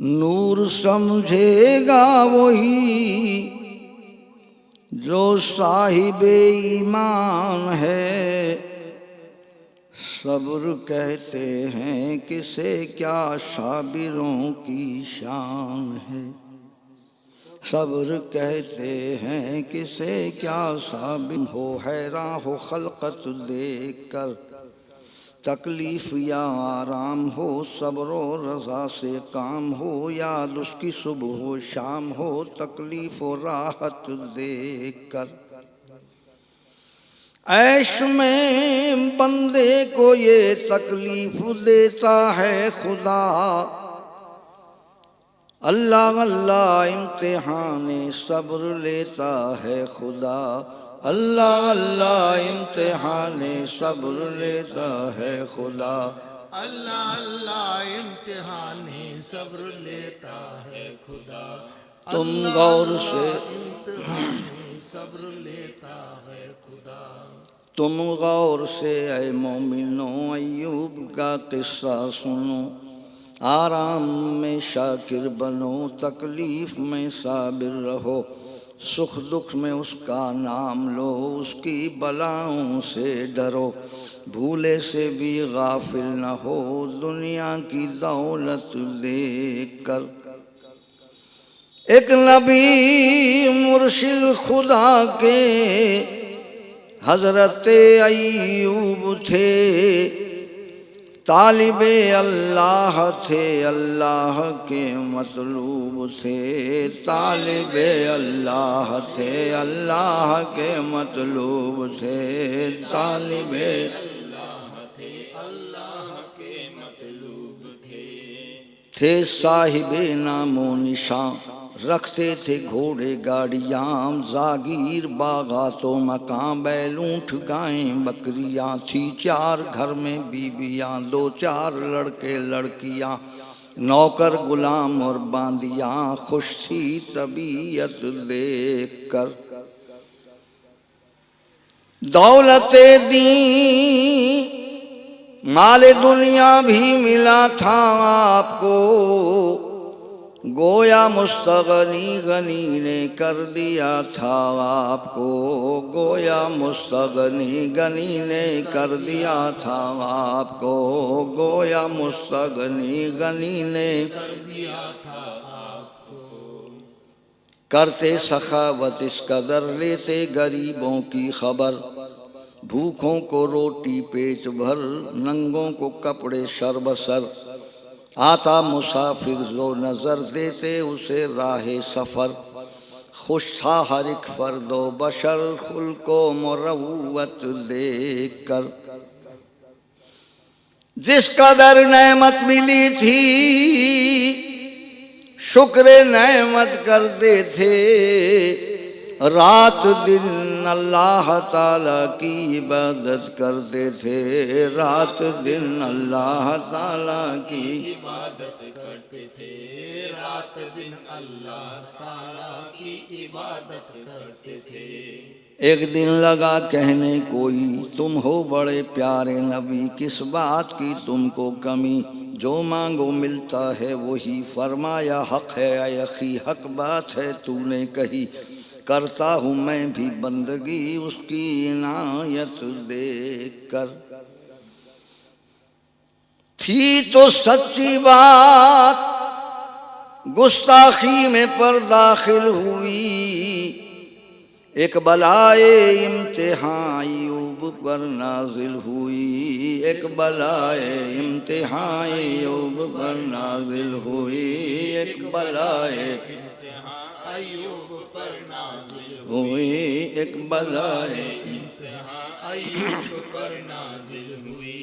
नूर समझेगा वही जो साहिबे ईमान है। सब्र कहते हैं किसे क्या साबिरों की शान है। सब्र कहते हैं किसे क्या साबिर हो। हैरान हो खलकत देख कर तकलीफ या आराम हो। सब्र रज़ा से काम हो याद उसकी सुबह हो शाम हो। तकलीफ और राहत देख कर ऐश में बंदे को ये तकलीफ देता है खुदा। अल्लाह अल्लाह इम्तिहाने सब्र लेता है खुदा। अल्लाह अल्लाह इम्तिहाने सब्र लेता है खुदा। अल्लाह अल्लाह इम्तिहाने सब्र लेता है खुदा। तुम गौर से इम्तिहाने सब्र लेता है खुदा। तुम गौर से ऐ मोमिनो अय्यूब का किस्सा सुनो। आराम में शाकिर बनो तकलीफ में साबिर रहो। सुख दुख में उसका नाम लो उसकी बलाओं से डरो। भूले से भी गाफिल न हो दुनिया की दौलत देख कर। एक नबी मुर्शिद खुदा के हजरत अय्यूब थे। तालिबे अल्लाह थे अल्लाह के मतलूब थे। तालिबे अल्लाह थे अल्लाह के मतलूब थे। तालिबे अल्लाह थे अल्लाह के मतलूब थे साहिबे नामो निशान। रखते थे घोड़े गाड़ियाँ जागीर बागातो मकान। बैल ऊँट गायें बकरियाँ थी चार घर में बीबियाँ। दो चार लड़के लड़कियाँ नौकर गुलाम और बांदियाँ। खुश थी तबीयत देख कर। दौलते दी माले दुनिया भी मिला था आपको। गोया मुस्तगनी गनी ने कर दिया था आपको। गोया मुस्तगनी गनी ने कर दिया था आपको। गोया मुस्तगनी गनी ने कर दिया था आपको। करते सखावत इस कदर लेते गरीबों की खबर। भूखों को रोटी पेट भर नंगों को कपड़े शरबसर। आता मुसाफिर जो नजर देते उसे राहे सफर। खुश था हर एक फर्दो बशर खुल्को मुरव्वत देख कर। जिस कदर नेमत मिली थी शुक्र नेमत करते थे। रात दिन अल्लाह ताला की इबादत करते थे। रात दिन अल्लाह ताला की इबादत करते थे। रात दिन अल्लाह ताला की इबादत करते थे। एक दिन लगा कहने कोई तुम हो बड़े प्यारे नबी। किस बात की तुमको कमी जो मांगो मिलता है वही। फरमाया हक है ऐ अखी हक बात है तूने कही। करता हूँ मैं भी बंदगी उसकी इनायत देख कर। थी तो सच्ची बात गुस्ताखी में पर दाखिल हुई। एक बलाए इम्तिहान अय्यूब पर नाजिल हुई। एक बलाए इम्तिहान अय्यूब पर नाजिल हुई। एक बलाए अय्यूब पर नाजिल हुई। एक बलाए अय्यूब पर नाजिल हुई।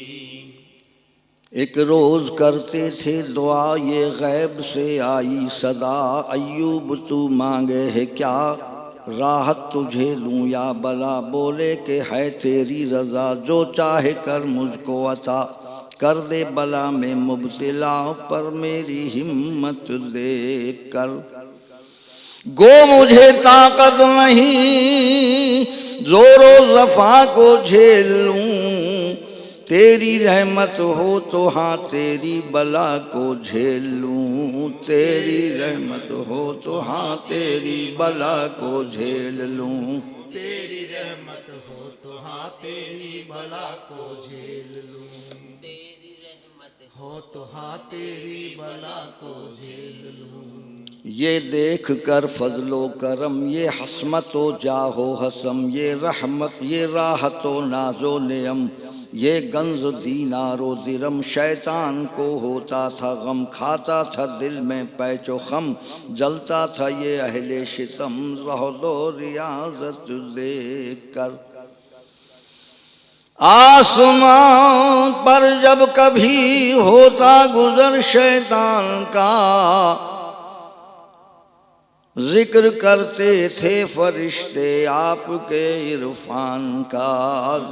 एक रोज करते थे दुआ ये गैब से आई सदा। अय्यूब तू मांगे है क्या राहत तुझे दूं या बला। बोले के है तेरी रजा जो चाहे कर मुझको अता। कर दे बला में मुब्तिला पर मेरी हिम्मत देख कर। गो मुझे ताकत नहीं जोरो जफा को झेल लूं। तेरी रहमत हो तो हाँ तेरी बला को झेल लूँ, तेरी रहमत हो तो हाँ तेरी बला को झेल लूँ। तेरी रहमत हो तो हाँ तेरी भला को झेल लूं, तेरी रहमत हो तो हाँ तेरी भला को झेल लूं। ये देख कर फजलो करम, ये हसमतो जाहो हसम, ये रहमत ये राहतो नाजो नेम, ये गंज दीनारो दिरम। शैतान को होता था गम, खाता था दिल में पैचो खम, जलता था ये अहले शितम ज़हदो रियाज़त देख कर। आसमां पर जब कभी होता गुजर शैतान का, जिक्र करते थे फरिश्ते आपके इरफान का,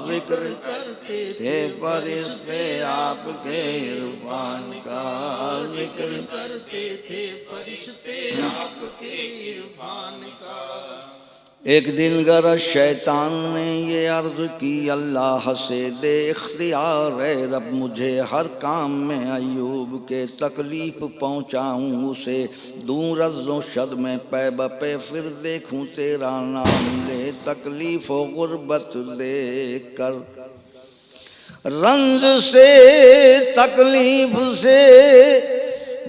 जिक्र करते थे फरिश्ते आपके इरफान का, जिक्र करते थे फरिश्ते आपके इरफान का। एक दिन गरज शैतान ने ये अर्ज की अल्लाह से, दे इख्तियार है रब मुझे, हर काम में अय्यूब के तकलीफ पहुँचाऊँ उसे, दूँ रज़्ज़ो शद में पै बपे, फिर देखूँ तेरा नाम ले, तकलीफ व गुर्बत देख कर। रंज से तकलीफ से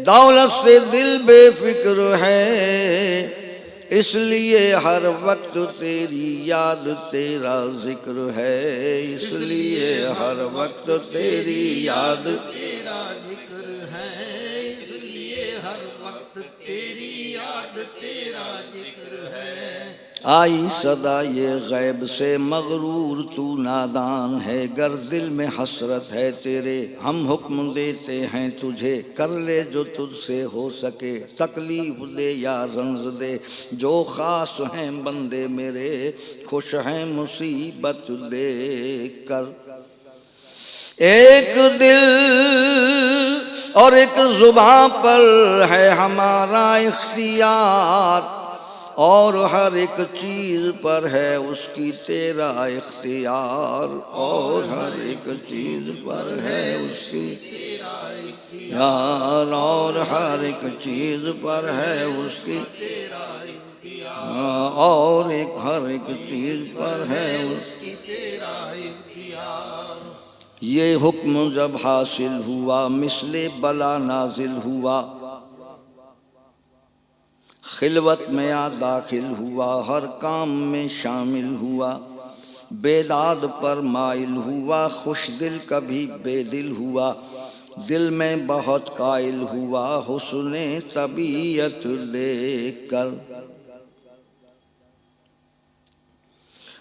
दौलत से दिल बेफिक्र है, इसलिए हर वक्त तेरी याद तेरा जिक्र है, इसलिए हर वक्त तेरी याद तेरा जिक्र है, इसलिए हर वक्त तेरी याद तेरा जिक्र है। आई सदा ये गैब से मगरूर तू नादान है, गर दिल में हसरत है तेरे हम हुक्म देते हैं तुझे, कर ले जो तुझसे हो सके, तकलीफ दे या रंज दे, जो खास हैं बंदे मेरे खुश हैं मुसीबत दे कर। एक दिल और एक जुबां पर है हमारा इख्तियार, और हर एक चीज़ पर है उसकी तेरा इख्तियार, और हर एक चीज़ पर है उसकी तेरा इख्तियार, और हर एक चीज़ पर है उसकी तेरा इख्तियार, और एक हर एक चीज़ पर है उसकी तेरा इख्तियार। ये हुक्म जब हासिल हुआ मिसले बला नाजिल हुआ, खिलवत में आ दाखिल हुआ, हर काम में शामिल हुआ, बेदाद पर माइल हुआ, खुश दिल कभी बेदिल हुआ, दिल में बहुत कायल हुआ, हुस्ने तबीयत देख कर।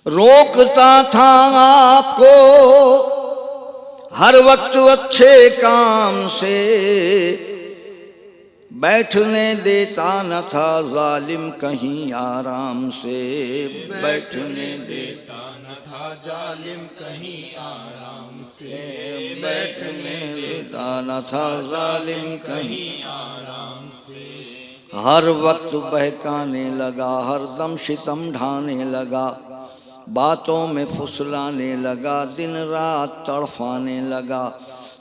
रोकता था आपको हर वक्त अच्छे काम से, बैठने देता न था जालिम कहीं आराम से, बैठने देता न था जालिम कहीं आराम से, बैठने देता न था जालिम कहीं आराम से। हर वक्त बहकाने लगा, हर दम शितम ढाने लगा, बातों में फुसलाने लगा, दिन रात तड़फाने लगा,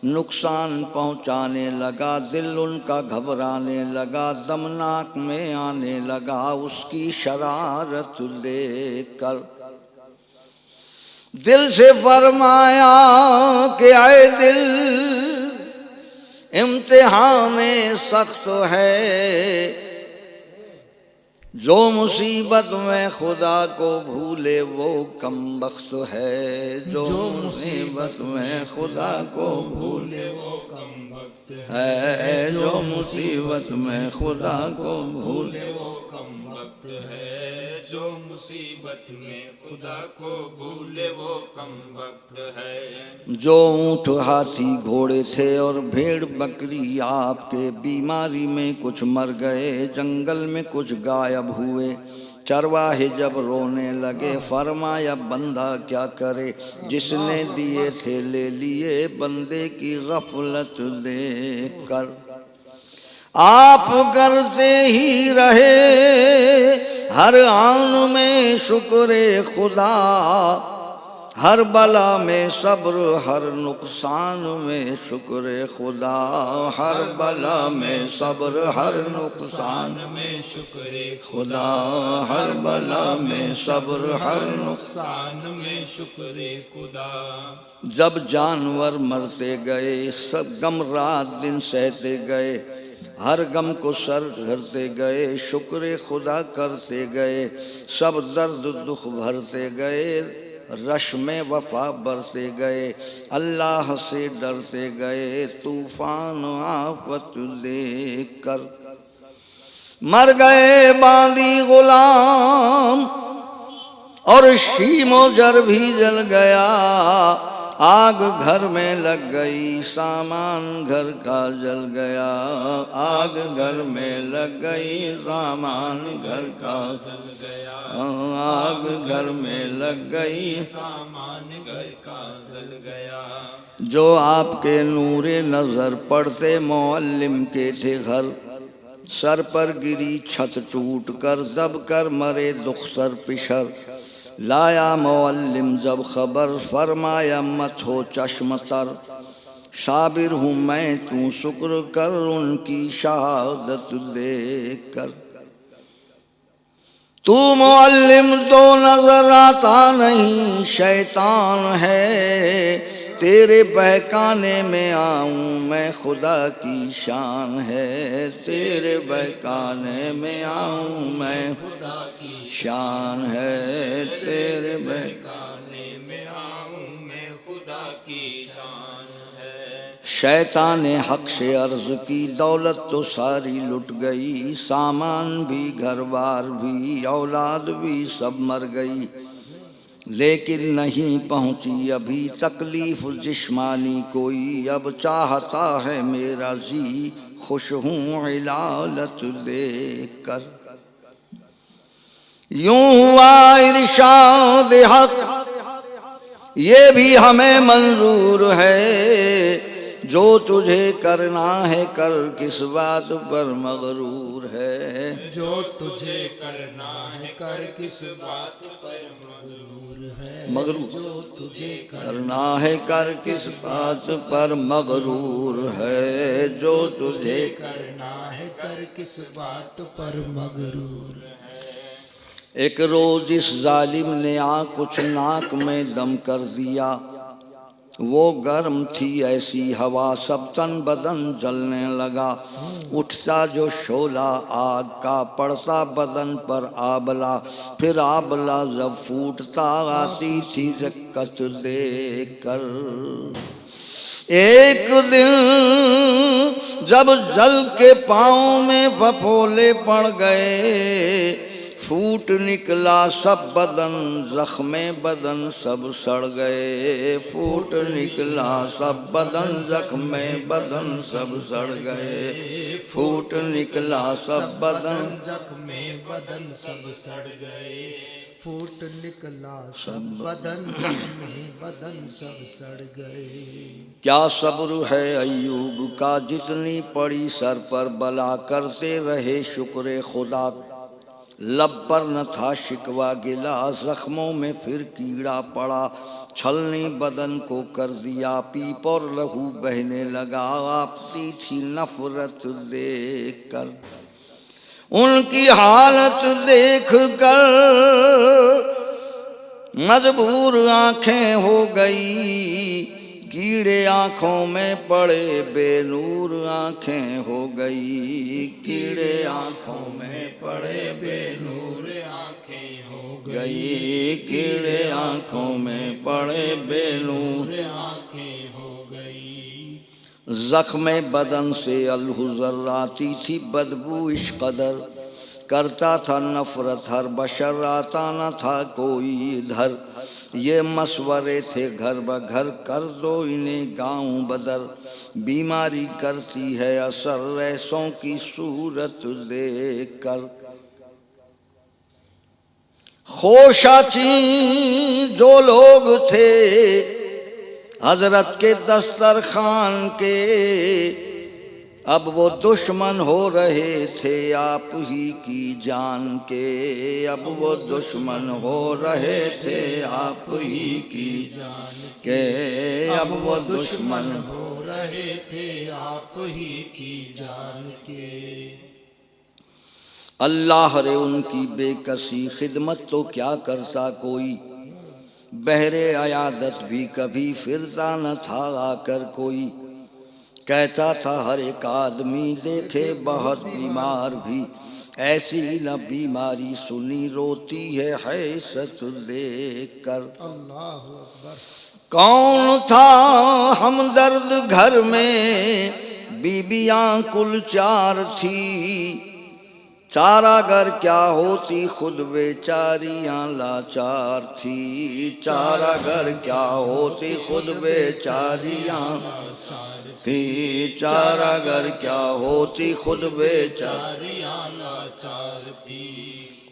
नुकसान पहुँचाने लगा, दिल उनका घबराने लगा, दमनाक में आने लगा उसकी शरारत देख कर। दिल से फरमाया कि आए दिल इम्तिहाने सख्त है, जो मुसीबत में खुदा को भूले वो कमबख्त है, जो मुसीबत में खुदा को भूले वो कमबख्त है, जो मुसीबत में खुदा को भूले वो कमबख्त है, जो मुसीबत में खुदा को भूले वो कमबख्त है। जो ऊँट हाथी घोड़े थे और भेड़ बकरी आपके, बीमारी में कुछ मर गए, जंगल में कुछ गायब हुए, चरवाहे जब रोने लगे, फरमाया बंदा क्या करे, जिसने दिए थे ले लिए, बंदे की गफलत देख कर। आप करते ही रहे हर आन में शुक्र खुदा, हर बला में सब्र, हर नुकसान में शुक्र खुदा। हर बला में सब्र, हर नुकसान में शुक्र खुदा। हर बला में सब्र, हर नुकसान में शुक्र खुदा। जब जानवर मरते गए, सब गम रात दिन सहते गए, हर गम को सर धरते गए, शुक्र खुदा करते गए, सब दर्द दुख भरते गए, रश में वफा बरते गए, अल्लाह से डरते गए, तूफान आफत देख कर मर गए बांदी गुलाम, और शीमो जर भी जल गया, आग घर में लग गई, सामान घर का जल गया, आग घर में लग गई, सामान घर का जल गया, आग घर में लग गई, सामान घर का जल गया। जो आपके नूरे नजर पड़ते मौअल्लिम के थे घर, सर पर गिरी छत टूट कर, दब कर मरे दुख सर पिशर, लाया मौअल्लिम जब खबर, फरमाया मत हो चश्म तर, साबिर हूँ मैं तू शुक्र कर, उनकी शहादत देख कर। तू मौअल्लिम तो नजर आता नहीं, शैतान है, तेरे बहकाने में आऊं मैं, खुदा की शान है, तेरे बहकाने में आऊं मैं, खुदा की शान है, तेरे बहकाने में आऊं मैं, खुदा की शान है। शैतान ने हक से अर्ज की, दौलत तो सारी लुट गई, सामान भी घर बार भी, औलाद भी सब मर गई, लेकिन नहीं पहुंची अभी तकलीफ जिस्मानी कोई, अब चाहता है मेरा जी खुश हूँ इलालत देख कर। यूं हुआ इरशाद हक, ये भी हमें मंजूर है, जो तुझे करना है कर, किस बात पर मगरूर है, जो तुझे करना है कर, किस बात पर मगरूर है, मगरूर जो तुझे करना है कर, किस बात पर मगरूर है, जो तुझे करना है कर, किस बात पर मगरूर है। एक रोज इस जालिम ने आ कुछ नाक में दम कर दिया, वो गर्म थी ऐसी हवा, सब तन बदन जलने लगा, उठता जो शोला आग का, पड़ता बदन पर आबला, फिर आबला जब फूटता आती थी रक्कत देख कर। एक दिन जब जल के पाँव में फफोले पड़ गए, फूट निकला सब बदन, जख्मे बदन सब सड़ गए, फूट निकला सब बदन, जख्मे बदन सब सड़ गए, फूट निकला सब बदन, जख्मे बदन सब सड़ गए, फूट निकला सब बदन, जख्मे बदन सब सड़ गए। क्या सब्र है अय्यूब का, जितनी पड़ी सर पर बला, करते रहे शुक्र खुदा, लब पर न था शिकवा गिला, जख्मों में फिर कीड़ा पड़ा, छलनी बदन को कर दिया पीप, और लहू बहने लगा, आपसी थी नफरत देख कर, उनकी हालत देख कर मजबूर आंखें हो गई, कीड़े आँखों में पड़े बेनूर आँखें हो गई, कीड़े आँखों में पड़े बेनूर आँखें हो गई, कीड़े आँखों में पड़े बेनूर आँखें हो गई। जख्मे बदन से अलहुज़र आती थी बदबू, इस कदर करता था नफरत हर बशर, आता न था कोई इधर, ये मशवरे थे घर ब घर, कर दो इन्हें गाँव बदर, बीमारी करती है असर, रैसों की सूरत देख कर। खोशाची जो लोग थे हजरत के दस्तरखान के, अब वो दुश्मन हो रहे थे आप ही की जान के, अब वो दुश्मन हो रहे थे आप ही की जान के, अब वो दुश्मन हो रहे थे आप ही की जान के। अल्लाह रे उनकी बेकसी खिदमत तो क्या करता कोई, बहरे अयादत भी कभी फिरता न था आकर कोई। कहता था हर एक आदमी देखे बहुत बीमार भी, ऐसी न बीमारी सुनी रोती है हैसत देख कर। अल्लाह अकबर। कौन था हमदर्द घर में, बीबियां कुल 4 थी, चारागर क्या होती खुद बेचारियां लाचार थी, चारागर क्या होती खुद बेचारियां थी, चारागर क्या होती खुद बेचारियां लाचार थी।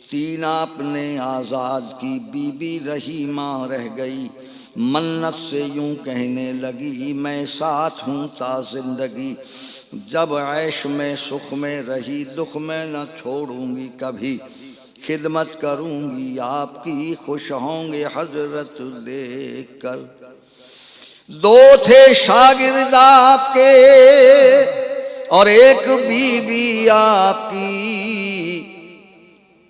3 आपने आजाद की बीबी रही माँ रह गई, मन्नत से यूं कहने लगी मैं साथ हूँ ता जिंदगी, जब ऐश में सुख में रही दुख में न छोड़ूंगी कभी, खिदमत करूंगी आपकी खुश होंगे हजरत देख कर। 2 थे शागिर्द आपके और एक बीबी आपकी,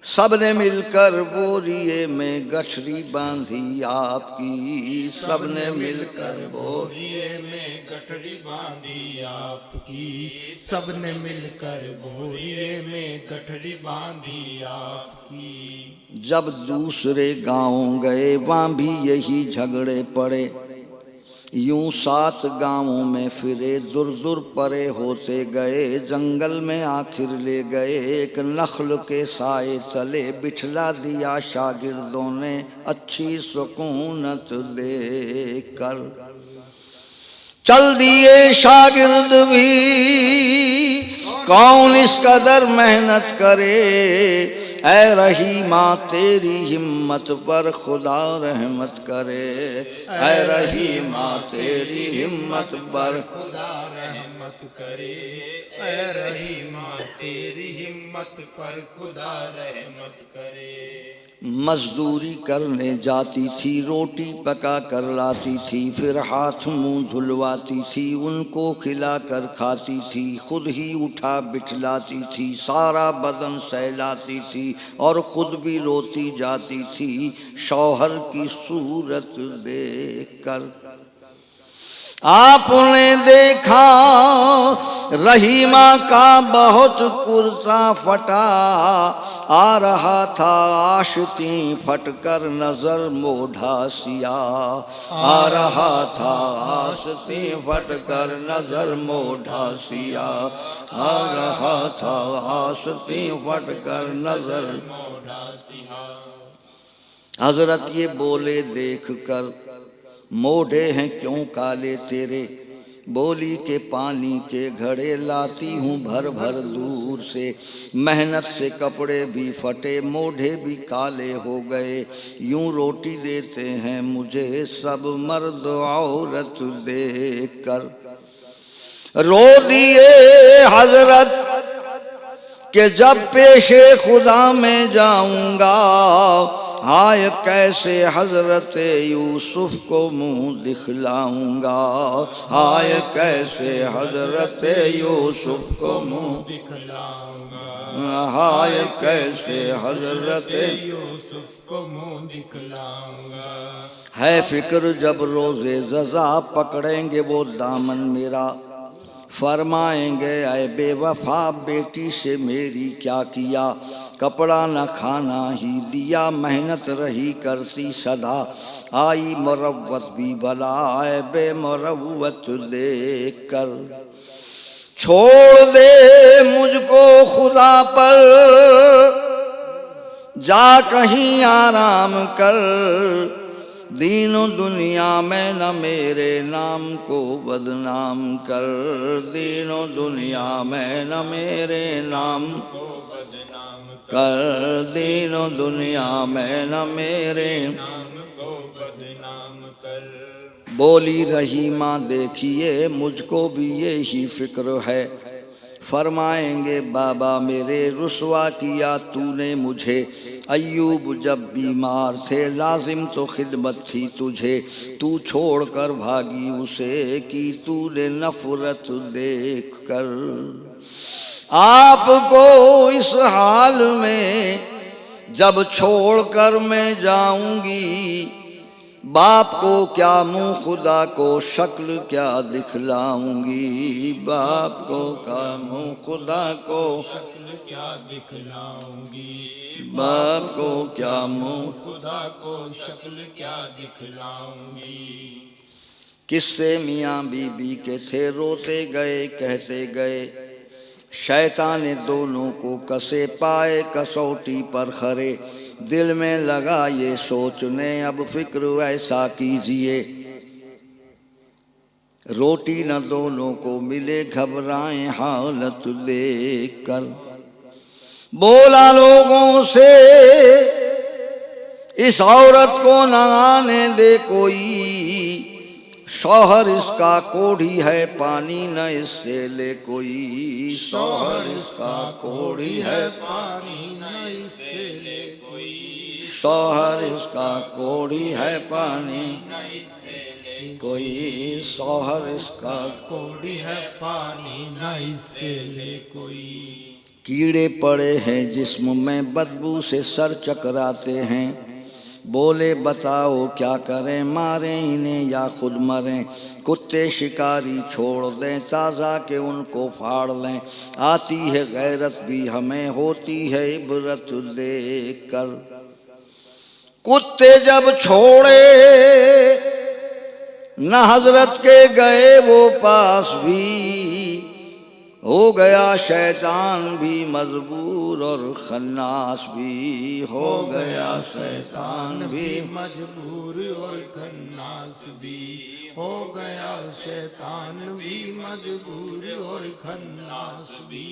सबने मिलकर बोरिए में गठरी बांधी आपकी, सबने मिलकर बोरिए में गठरी बांधी आपकी, सबने मिलकर बोरिए में गठरी बांधी आपकी। जब दूसरे गांव गए वहाँ भी यही झगड़े पड़े, यूं 7 गांवों में फिरे दूर दूर परे होते गए, जंगल में आखिर ले गए एक नख्ल के साए तले, बिठला दिया शागिर्दों ने अच्छी सुकूनत देकर। चल दिए शागिर्द भी कौन इस कदर मेहनत करे, ऐ रहीमा तेरी हिम्मत पर खुदा रहमत करे, ऐ रहीमा तेरी हिम्मत पर खुदा रहमत करे, ऐ रहीमा तेरी हिम्मत पर खुदा रहमत करे। मजदूरी करने जाती थी, रोटी पका कर लाती थी, फिर हाथ मुंह धुलवाती थी, उनको खिला कर खाती थी, खुद ही उठा बिठलाती थी, सारा बदन सहलाती थी और खुद भी रोती जाती थी शौहर की सूरत देखकर। आपने देखा रहीमा का बहुत कुर्ता फटा, आ रहा था आशिकी फटकर नजर मोढ़ा सिया, आ रहा था आशिकी फटकर नजर मोढ़ा सिया, आ रहा था आशिकी फटकर नजर मोढ़ा सिया। हजरत ये बोले देख कर मोढ़े हैं क्यों काले तेरे, बोली के पानी के घड़े लाती हूँ भर भर दूर से, मेहनत से कपड़े भी फटे मोढ़े भी काले हो गए, यूं रोटी देते हैं मुझे सब मर्द औरत देख कर। रो दिए हजरत कि जब पेशे खुदा में जाऊंगा, हाय कैसे हजरत यूसुफ को मुंह दिखलाऊंगा, हाय कैसे हजरत यूसुफ को मुंह दिखलाऊंगा, हाय कैसे हजरत यूसुफ को मुंह दिखलाऊंगा। है फिक्र जब रोजे जज़ा पकड़ेंगे वो दामन मेरा, फरमाएंगे ऐ बेवफा बेटी से मेरी क्या किया, कपड़ा न खाना ही दिया मेहनत रही करती सदा, आई मुरव्वत भी भला ऐ बेमुरव्वत देख कर। छोड़ दे मुझको खुदा पर जा कहीं आराम कर, दीनो दुनिया में न मेरे नाम को बदनाम कर, दीनो दुनिया में न मेरे नाम को बदनाम कर, दीनो दुनिया में न मेरे नाम को बदनाम कर। बोली रहीमा देखिए मुझको भी यही फिक्र है, फरमाएंगे बाबा मेरे रुसवा किया तूने मुझे। अय्यूब जब बीमार थे लाजिम तो खिदमत थी तुझे, तू छोड़ कर भागी उसे की तूने नफरत देख कर। आपको इस हाल में जब छोड़ कर मैं जाऊंगी, बाप को क्या मुँह खुदा को शक्ल क्या दिखलाऊंगी। बाप को क्या मुँह खुदा को शक्ल क्या दिखलाऊंगी। बाप को क्या मुँह खुदा को शक्ल क्या दिखलाऊंगी। किस्से मियाँ बीबी के थे, रोते गए कहते गए। शैतान ने दोनों को कसे पाए कसौटी पर खरे। दिल में लगा ये सोचने अब फिक्र ऐसा कीजिए, रोटी न दोनों को मिले घबराएं हालत देख कर। बोला लोगों से इस औरत को न आने दे कोई, शौहर इसका कोढ़ी है पानी न इससे ले कोई। शौहर इसका कोढ़ी है पानी न इससे ले कोई। शौहर इसका कोढ़ी है पानी न इससे ले कोई। शौहर इसका कोढ़ी है पानी न इससे ले कोई। कीड़े पड़े हैं जिस्म में बदबू से सर चकराते हैं। बोले बताओ क्या करें, मारें इन्हें या खुद मरें। कुत्ते शिकारी छोड़ दें ताज़ा के उनको फाड़ लें। आती है गैरत भी हमें होती है इबरत देख कर। कुत्ते जब छोड़े न हजरत के गए वो पास भी, हो गया शैतान भी मजबूर और खन्नास भी। हो गया शैतान भी मजबूर और खन्नास भी। हो गया शैतान भी मजबूर और खन्नास भी।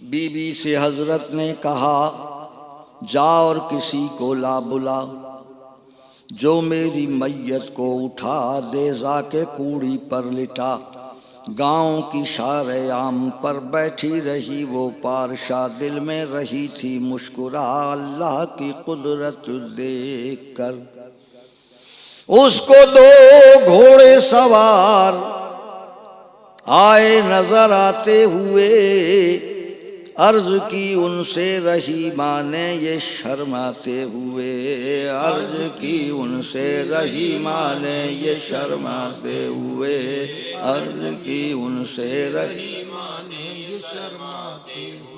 बीबी से हजरत ने कहा जा और किसी को ला बुला, जो मेरी मैयत को उठा दे जाके कूड़ी पर लिटा। गाँव की शारे आम पर बैठी रही वो पारशा, दिल में रही थी मुस्कुरा अल्लाह की कुदरत देख कर। उसको दो घोड़े सवार आए नजर आते हुए, अर्ज की उनसे रही माने ये शर्माते हुए। अर्ज की उनसे रही माने ये शर्माते हुए। अर्ज की उनसे रही माने ये शर्माते हुए।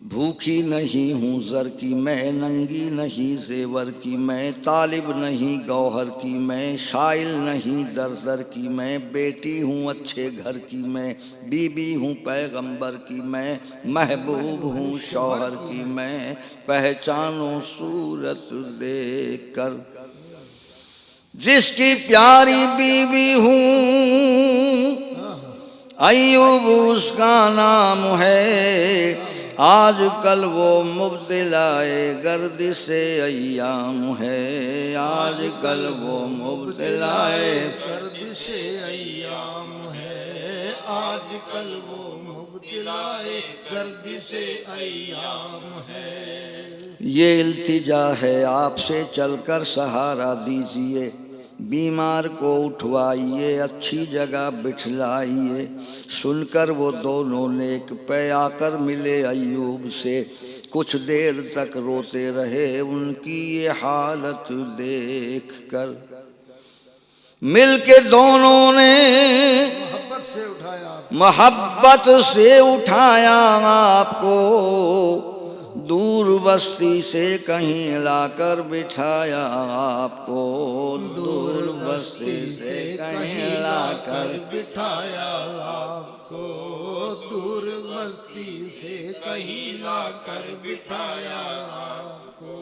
भूखी नहीं हूँ ज़र की मैं, नंगी नहीं ज़ेवर की मैं। तालिब नहीं गौहर की मैं, शाइल नहीं दर दर की मैं। बेटी हूँ अच्छे घर की मैं, बीबी हूँ पैगंबर की मैं। महबूब हूँ शौहर की मैं, पहचानो सूरत देख कर। जिसकी प्यारी बीबी हूँ अय्यूब उसका नाम है। आज कल वो मुब्तलाए गर्दिशे अय्याम है। आज कल वो मुब्तलाए गर्दिशे अय्याम है। आज कल वो मुब्तलाए गर्दिशे अय्याम है। ये इल्तिजा है आपसे चलकर सहारा दीजिए। बीमार को उठवाइए अच्छी जगह बिठलाइए। सुनकर वो दोनों नेक पे आकर मिले अय्यूब से, कुछ देर तक रोते रहे उनकी ये हालत देख कर। मिलके दोनों ने मोहब्बत से उठाया आपको, दूर बस्ती से कहीं लाकर बिठाया आपको। दूर बस्ती से कहीं लाकर बिठाया आपको। दूर बस्ती से कहीं लाकर बिठाया आपको।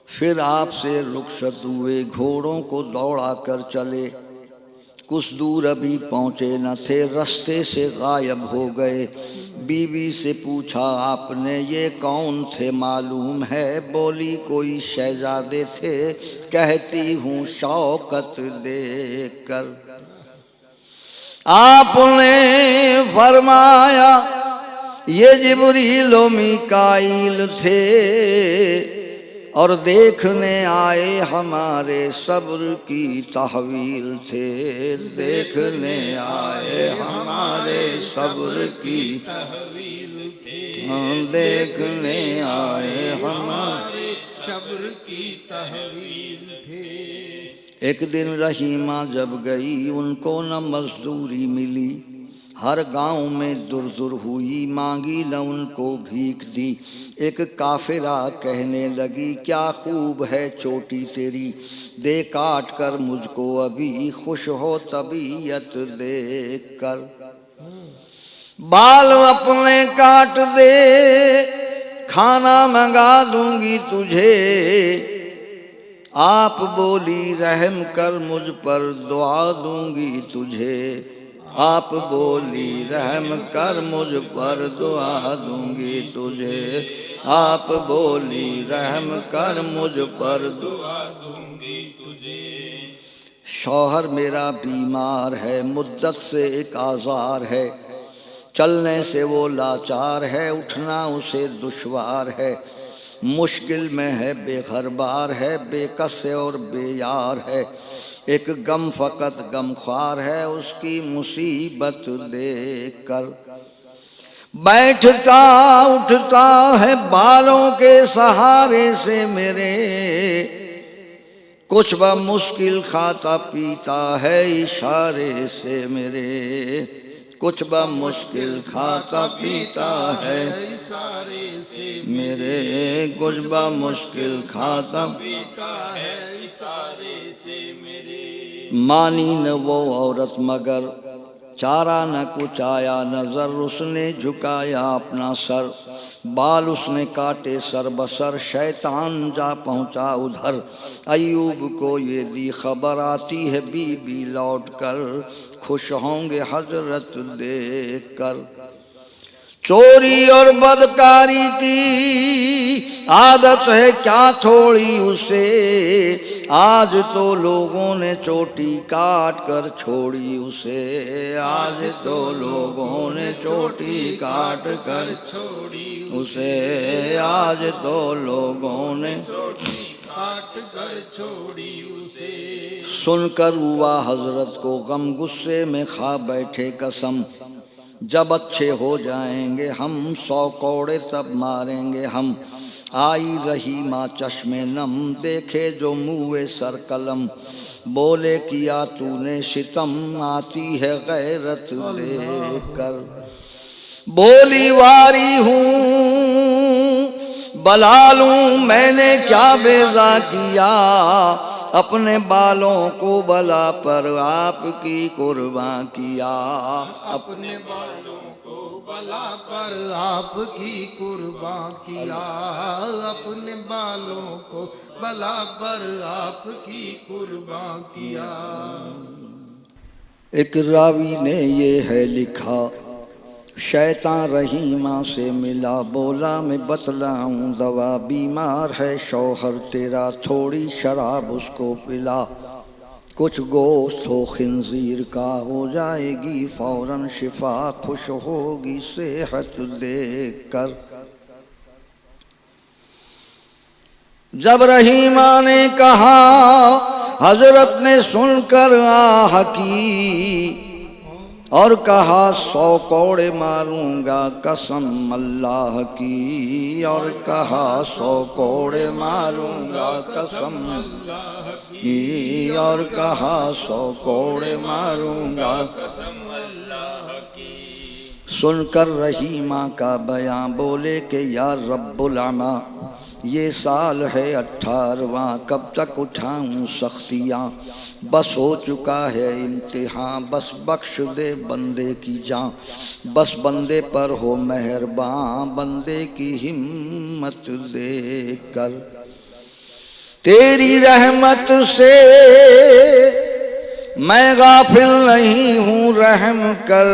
फिर आपसे रुखसत हुए घोड़ों को दौड़ा कर चले। कुछ दूर अभी पहुँचे न थे रास्ते से गायब हो गए। बीवी से पूछा आपने ये कौन थे मालूम है? बोली कोई शहजादे थे, कहती हूँ शौकत देख कर। आपने फरमाया ये जिब्रील व मीकाईल थे और देखने आए हमारे सब्र की तहवील थे। देखने आए हमारे सब्र की तहवील थे, देखने आए हमारे सब्र की तहवील थे। एक दिन रहीमा जब गई उनको न मजदूरी मिली, हर गांव में दूर दूर हुई, मांगी न उनको भीख दी। एक काफिरा कहने लगी क्या खूब है चोटी तेरी, दे काट कर मुझको अभी, खुश हो तबीयत देख कर। बाल अपने काट दे खाना मंगा दूंगी तुझे, आप बोली रहम कर मुझ पर दुआ दूंगी तुझे। आप बोली रहम कर मुझ पर दुआ दूंगी तुझे। आप बोली रहम कर मुझ पर दुआ दूंगी तुझे। शौहर मेरा बीमार है, मुद्दत से एक आज़ार है, चलने से वो लाचार है, उठना उसे दुश्वार है, मुश्किल में है, बेघरबार है, बेकस है और बेयार है। एक गम फ़कत गमख्वार है, उसकी मुसीबत देख कर। बैठता उठता है बालों के सहारे से मेरे, कुछ ब मुश्किल खाता पीता है इशारे से मेरे। कुछ ब मुश्किल खाता पीता है इशारे से मेरे, कुछ ब मुश्किल खाता पीता है इशारे से मेरे। मानी न वो औरत मगर चारा न कुछ आया नजर, उसने झुकाया अपना सर, बाल उसने काटे सर बसर, शैतान जा पहुंचा उधर। अयूब को ये दी खबर आती है बीबी लौट कर, खुश होंगे हजरत देख कर। चोरी और बदकारी की आदत है क्या थोड़ी उसे, आज तो लोगों ने चोटी काट कर छोड़ी उसे। आज तो लोगों ने चोटी काट कर छोड़ी उसे, आज तो लोगों ने काट कर छोड़ी उसे। सुनकर हुआ हजरत को गम, गुस्से में खा बैठे कसम, जब अच्छे हो जाएंगे हम 100 कौड़े तब मारेंगे हम। आई रही माँ चश्मे नम, देखे जो मुँह सर कलम, बोले किया तूने सितम, आती है गैरत देख कर। बोली वारी हूँ बला लूँ मैंने क्या बेजा किया, अपने बालों को बला पर आपकी कुर्बान किया। अपने बालों को बला पर आपकी कुर्बान किया। अपने बालों को बला पर आपकी कुर्बान किया। एक रावी ने ये है लिखा, शैतान रहीमा से मिला, बोला मैं बतलाऊं दवा, बीमार है शौहर तेरा, थोड़ी शराब उसको पिला, कुछ गोश्त हो खिंजीर का, हो जाएगी फौरन शिफा, खुश होगी सेहत देख कर। जब रहीमा ने कहा हजरत ने सुनकर आह की, और कहा 100 कौड़े मारूंगा कसम अल्लाह की, और कहा 100 कौड़े मारूंगा कसम अल्लाह की, और कहा 100 कौड़े मारूंगा कसम अल्लाह की। सुनकर रहीमा का बयां बोले कि या रब्बुल अमा, ये साल है 18वां, कब तक उठाऊं सख्तियाँ, बस हो चुका है इम्तिहान, बस बख्श दे बंदे की जान, बस बंदे पर हो मेहरबान, बंदे की हिम्मत देख कर। तेरी रहमत से मैं गाफिल नहीं हूँ, रहम कर,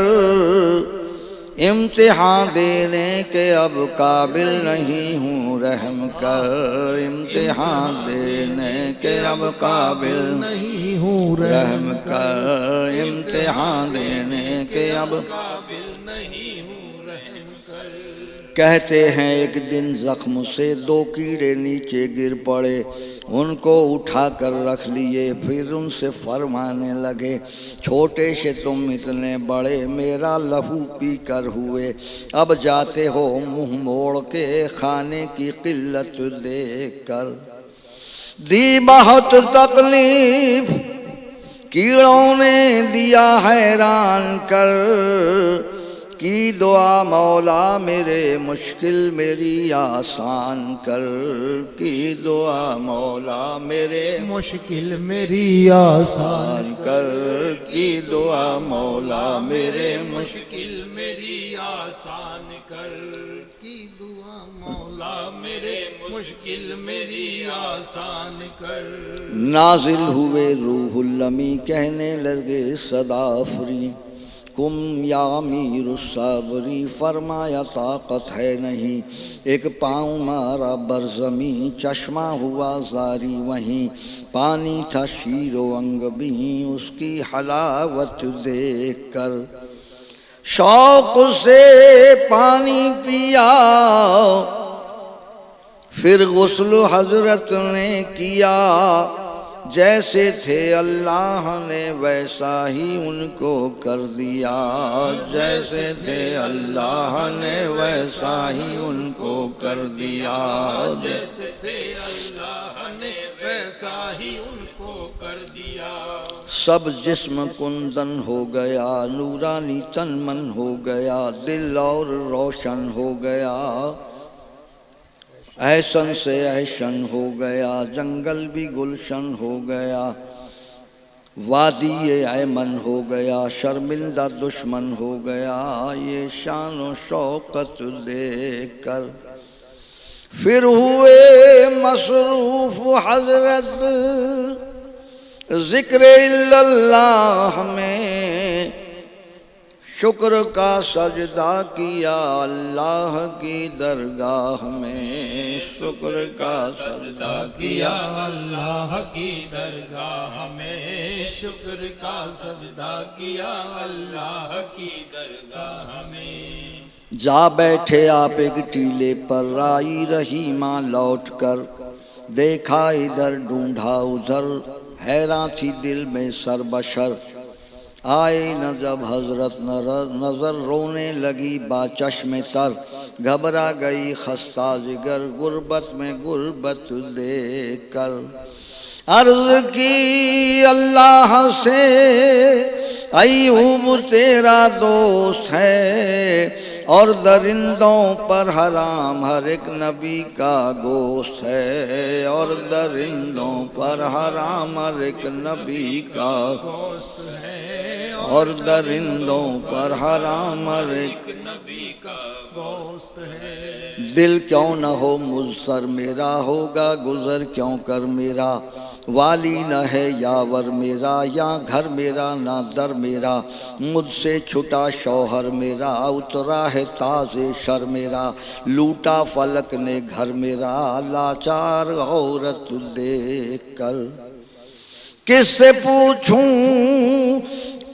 इम्तिहान देने के अब काबिल नहीं हूँ रहम कर, इम्तिहान देने के अब काबिल नहीं हूँ रहम कर, इम्तिहान देने के अब काबिल नहीं हूँ रहम कर। कहते हैं एक दिन जख्म से दो कीड़े नीचे गिर पड़े, उनको उठा कर रख लिए, फिर उनसे फरमाने लगे छोटे से तुम इतने बड़े मेरा लहू पी कर हुए, अब जाते हो मुंह मोड़ के खाने की किल्लत देख कर। दी बहुत तकलीफ कीड़ों ने दिया हैरान कर, की दुआ मौला मेरे मुश्किल मेरी आसान कर, की दुआ मौला मेरे मुश्किल मेरी आसान कर, की दुआ मौला मेरे मुश्किल मेरी आसान कर, की दुआ मौला मेरे मुश्किल मेरी आसान कर। नाजिल हुए रूहुल अमी कहने लगे सदाफरी, कुम या अमीर साबरी, फरमाया ताकत है नहीं, एक पाँव मारा बरज़मी, चश्मा हुआ जारी वहीं, पानी था शीरो अंग भी उसकी हलावत देख कर। शौक से पानी पिया फिर गुस्ल हजरत ने किया, जैसे थे अल्लाह ने वैसा ही उनको कर दिया, जैसे थे अल्लाह ने वैसा ही उनको कर दिया, जैसे थे अल्लाह ने वैसा ही उनको कर दिया। सब जिस्म कुंदन हो गया, नूरानी तन मन हो गया, दिल और रोशन हो गया, ऐसन से ऐशन हो गया, जंगल भी गुलशन हो गया, वादी ये ऐमन हो गया, शर्मिंदा दुश्मन हो गया, ये शान व शौकत देख कर। फिर हुए मसरूफ हजरत जिक्र इल्लल्लाह में, शुक्र का सजदा किया अल्लाह की दरगाह में, शुक्र का सजदा किया अल्लाह की दरगाह में, शुक्र का सजदा किया अल्लाह की दरगाह में। जा बैठे आप एक टीले पर, आई रही माँ लौट कर, देखा इधर ढूंढा उधर, हैरान थी दिल में सरबशर, आए न जब हजरत नजर रोने लगी बाचश्मे तर, घबरा गई खस्ता जिगर गुर्बत में गुर्बत देख कर। अर्ज की अल्लाह से अय्यूब तेरा दोस्त है, और दरिंदों पर हराम हर एक नबी का गोश्त है, और दरिंदों पर हराम हर एक नबी का गोश्त है, और दरिंदों पर हराम हर एक नबी का गोश्त है। दिल क्यों न हो मुझसर मेरा, होगा गुजर क्यों कर मेरा, वाली न है यावर मेरा, या घर मेरा ना दर मेरा, मुझसे छुटा शौहर मेरा, उतरा है ताज़े शर मेरा, लूटा फलक ने घर मेरा, लाचार औरत देख कर। किससे पूछूं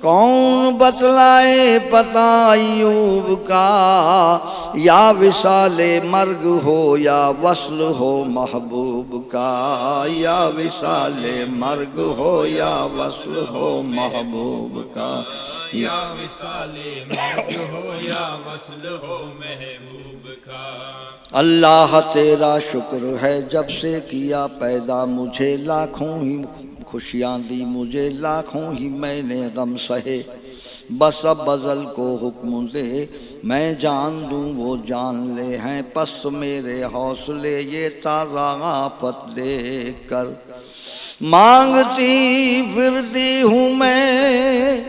कौन बतलाए पता अय्यूब का, या विसाले मर्ग हो या वस्ल हो महबूब का, या विसाले मर्ग हो या वस्ल हो महबूब का, या विसाले मर्ग हो या वस्ल हो महबूब का। अल्लाह तेरा शुक्र है जब से किया पैदा मुझे, लाखों ही खुशियाँ दी मुझे, लाखों ही मैंने गम सहे, बस अब बज़ल को हुक्म दे मैं जान दूँ वो जान ले, हैं पस मेरे हौसले ये ताज़ा आफत देख कर। मांगती फिरती हूँ मैं,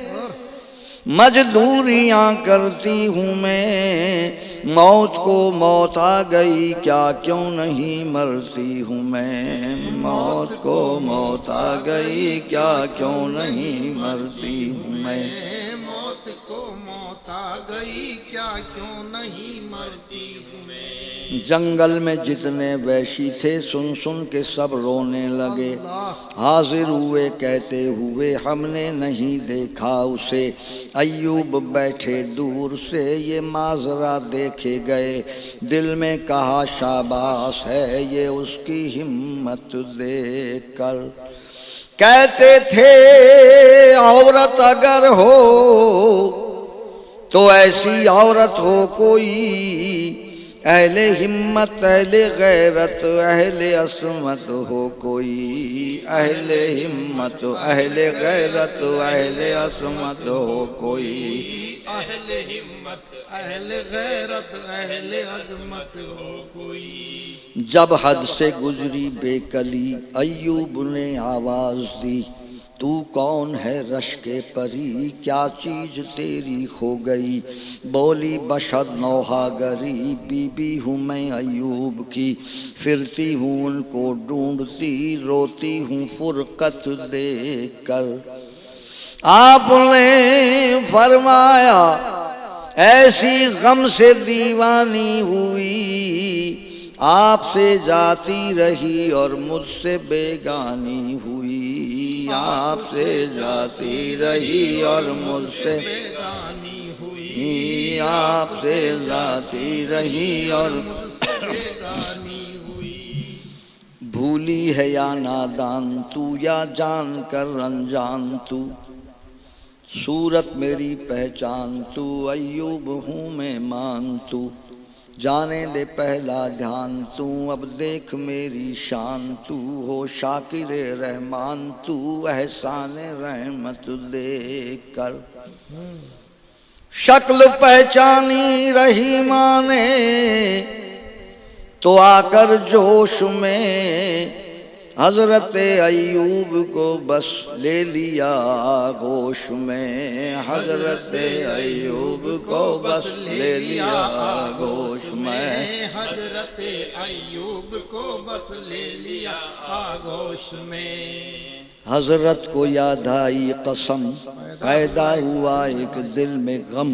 मजदूरियाँ करती हूँ मैं, मौत को मौत आ गई क्या क्यों नहीं मरती हूँ मैं, मौत को मौत आ गई क्या क्यों नहीं मरती हूँ मैं, मौत को मौत बता गई क्या क्यों नहीं मरती हूँ मैं। जंगल में जितने वैशी थे सुन सुन के सब रोने लगे। हाजिर हुए कहते हुए हमने नहीं देखा उसे। अय्यूब बैठे दूर से ये माजरा देखे गए। दिल में कहा शाबाश है ये उसकी हिम्मत देखकर। कहते थे औरत अगर हो तो ऐसी औरत हो कोई, अहले हिम्मत अहले गैरत अहले असमत हो कोई। अहले हिम्मत अहले गैरत अहले असमत हो कोई। अहले हिम्मत अहले गैरत अहले अजमत हो कोई। जब हद से गुजरी बेकली अय्यूब ने आवाज दी, तू कौन है रश के परी क्या चीज तेरी खो गई। बोली बशद नौहागरी बीबी हूँ मैं अय्यूब की, फिरती हूँ उनको ढूंढती रोती हूँ फुरकत देख कर। आपने फरमाया ऐसी गम से दीवानी हुई, आपसे जाती रही और मुझसे बेगानी हुई। आपसे जाती रही और मुझसे बेगानी हुई। आपसे जाती रही और मुझसे बेगानी हुई। भूली है या नादान तू या जान कर अनजान तू, सूरत मेरी पहचान तू अय्यूब हूँ मैं मान तू। जाने दे पहला ध्यान तू अब देख मेरी शान तू, हो शाकिर रहमान तू एहसान रहमत देख कर। शक्ल पहचानी रही माने तो आकर जोश में, हजरत अय्यूब को बस ले लिया आगोश में। हजरत अय्यूब को बस ले लिया आगोश में। हजरत अय्यूब को बस ले लिया आगोश में। हजरत को याद आई कसम पैदा हुआ एक दिल में गम,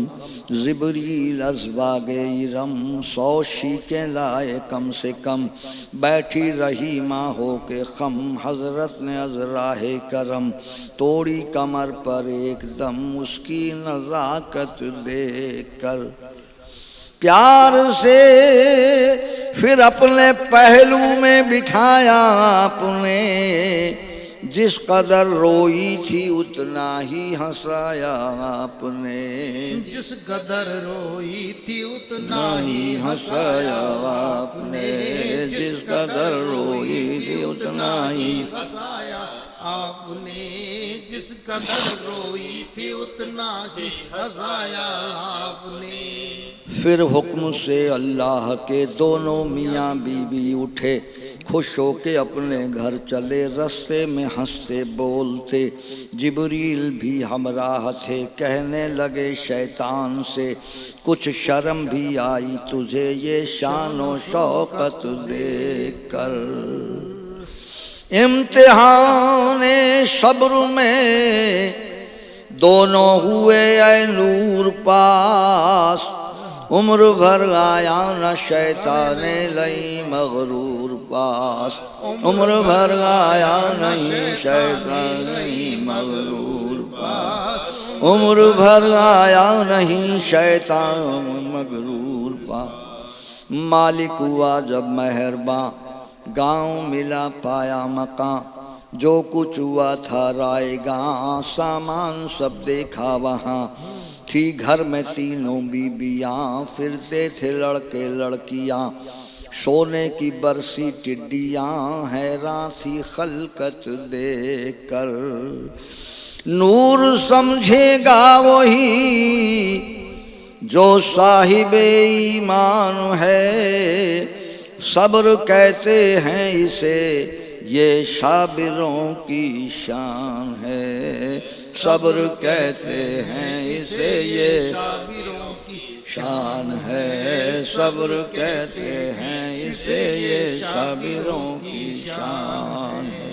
जिब्रील अज़वागे इरम 100 शीकें लाए कम से कम। बैठी रही माँ हो के खम, हजरत ने अज़राहे करम तोड़ी कमर पर एकदम उसकी नज़ाकत देख कर। प्यार से फिर अपने पहलू में बिठाया आपने, जिस कदर रोई थी उतना ही हंसाया आपने। जिस कदर रोई थी उतना ही हंसाया आपने। जिस कदर रोई थी उतना ही हंसाया आपने। जिस कदर रोई थी उतना ही हंसाया आपने। फिर हुक्म से अल्लाह के दोनों मियाँ बीवी उठे, खुश होके अपने घर चले, रास्ते में हंसते बोलते। जिब्रील भी हमराह थे, कहने लगे शैतान से, कुछ शर्म भी आई तुझे ये शान व शौकत देख कर। इम्तिहाने सब्र में दोनों हुए ऐ नूर पास, उम्र भर आया न शैताने लई मगरूर पास। उम्र भर आया नहीं शैतान लई मगरूर पास। उम्र भर आया नहीं शैतान मगरूर पास। मालिक हुआ जब मेहरबान, गाँव मिला पाया मकान, जो कुछ हुआ था रायगां, सामान सब देखा वहाँ। थी घर में तीनों बीबियाँ, फिरते थे लड़के लड़कियाँ, सोने की बरसी टिड्डियाँ, हैरान थी खलकत देख कर। नूर समझेगा वही जो साहिबे ईमान है, सब्र कहते हैं इसे ये शाबिरों की शान है। सब्र कहते हैं इसे ये शाबिरों की शान है। सब्र कहते हैं इसे ये शाबिरों की शान है।